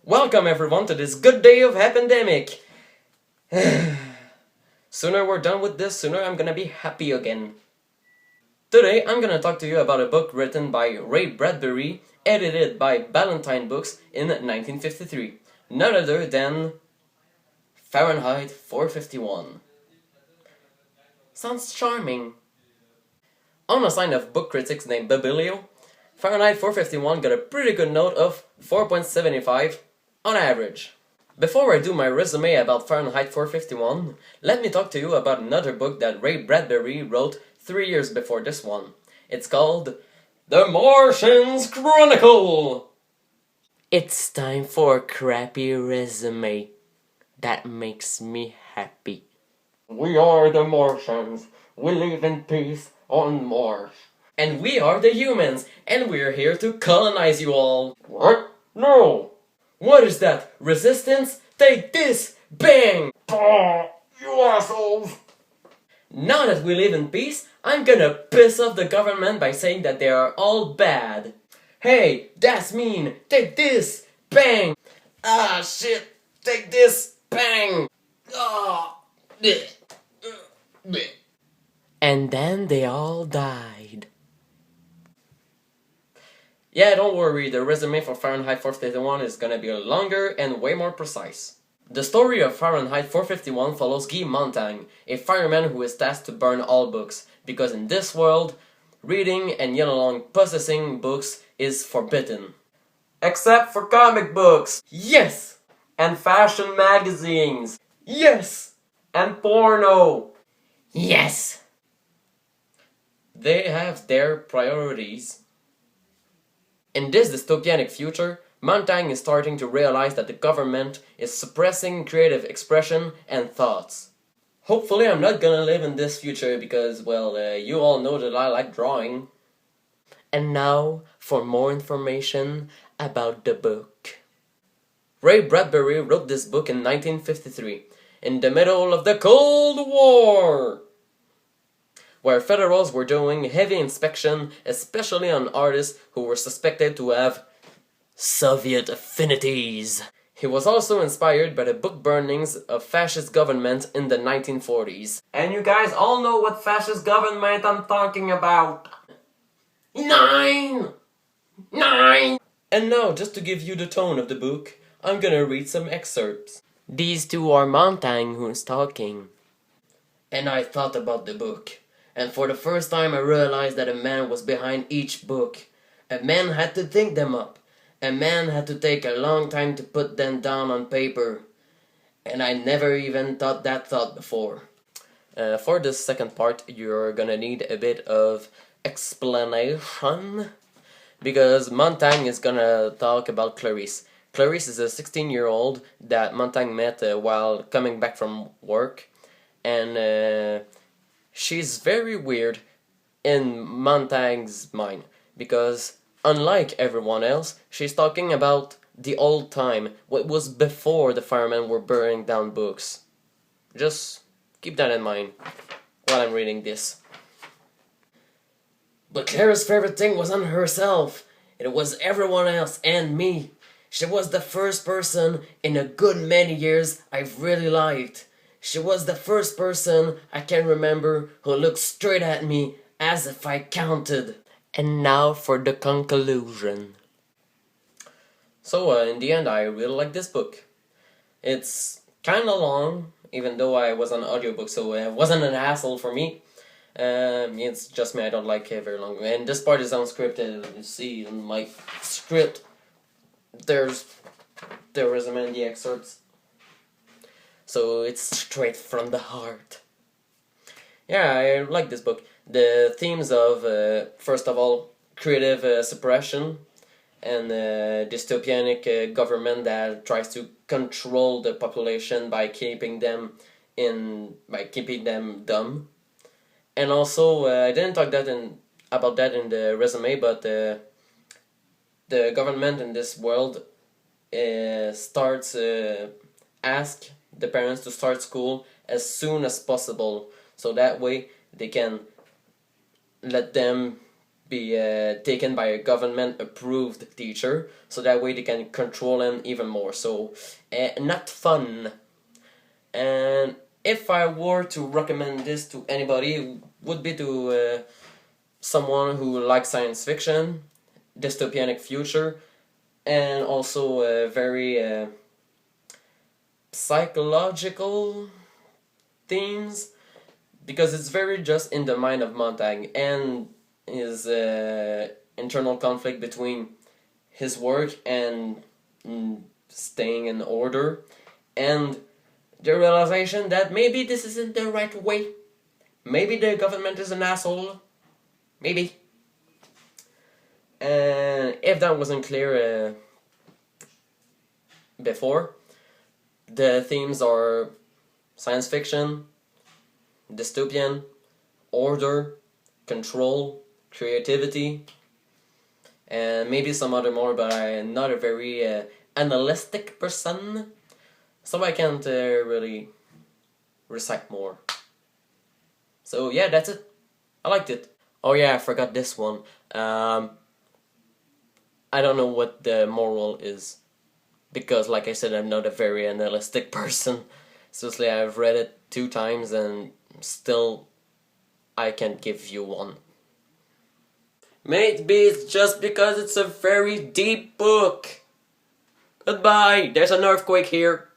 Welcome everyone to this good day of pandemic. Sooner we're done with this, sooner I'm gonna be happy again. Today I'm gonna talk to you about a book written by Ray Bradbury, edited by Ballantine Books in 1953. None other than Fahrenheit 451. Sounds charming. On a sign of book critics named Babilio, Fahrenheit 451 got a pretty good note of 4.75 on average. Before I do my resume about Fahrenheit 451, let me talk to you about another book that Ray Bradbury wrote 3 years before this one. It's called The Martian's Chronicle! It's time for a crappy resume. That makes me happy. We are the Martians. We live in peace on Mars. And we are the humans, and we're here to colonize you all. What? No! What is that? Resistance? Take this! Bang! You assholes! Now that we live in peace, I'm gonna piss off the government by saying that they are all bad. Hey, that's mean! Take this! Bang! Ah, shit! Take this! Bang! Ah! And then they all died. Yeah, don't worry, the resume for Fahrenheit 451 is gonna be longer and way more precise. The story of Fahrenheit 451 follows Guy Montaigne, a fireman who is tasked to burn all books, because in this world, reading and yet alone possessing books is forbidden. Except for comic books! Yes! And fashion magazines! Yes! And porno! Yes! They have their priorities. In this dystopianic future, Montaigne is starting to realize that the government is suppressing creative expression and thoughts. Hopefully I'm not gonna live in this future because, well, you all know that I like drawing. And now, for more information about the book. Ray Bradbury wrote this book in 1953, in the middle of the Cold War, where Federals were doing heavy inspection, especially on artists who were suspected to have Soviet affinities. He was also inspired by the book burnings of fascist government in the 1940s. And you guys all know what fascist government I'm talking about. Nine! And now, just to give you the tone of the book, I'm gonna read some excerpts. These two are Montaigne who's talking. And I thought about the book. And for the first time I realized that a man was behind each book. A man had to think them up. A man had to take a long time to put them down on paper. And I never even thought that thought before. For this second part, you're gonna need a bit of explanation. Because Montaigne is gonna talk about Clarice. Clarice is a 16-year-old that Montaigne met while coming back from work. And she's very weird in Montaigne's mind, because unlike everyone else, she's talking about the old time, what was before the firemen were burning down books. Just keep that in mind while I'm reading this. But Clara's favorite thing wasn't herself. It was everyone else and me. She was the first person in a good many years I've really liked. She was the first person I can remember who looked straight at me as if I counted. And now for the conclusion. So, in the end, I really like this book. It's kinda long, even though I was on audiobook, so it wasn't an hassle for me. It's just me, I don't like it very long. And this part is unscripted. You see in my script, there's the resume and the excerpts. So it's straight from the heart. Yeah, I like this book. The themes of, first of all, creative suppression and dystopianic government that tries to control the population by keeping them dumb. And also, I didn't talk about that in the resume, but the government in this world starts ask the parents to start school as soon as possible, so that way they can let them be taken by a government approved teacher, so that way they can control him even more. So not fun. And if I were to recommend this to anybody, it would be to someone who likes science fiction, dystopianic future, and also very psychological themes, because it's very just in the mind of Montag and his internal conflict between his work and staying in order, and the realization that maybe this isn't the right way. Maybe the government is an asshole. Maybe. And if that wasn't clear before, the themes are science fiction, dystopian, order, control, creativity, and maybe some other more, but I'm not a very analytic person, so I can't really recite more. So yeah, that's it. I liked it. Oh yeah, I forgot this one. I don't know what the moral is, because like I said, I'm not a very analytic person. Seriously, I've read it 2 times and still I can't give you one. Maybe it's just because it's a very deep book. Goodbye, there's an earthquake here.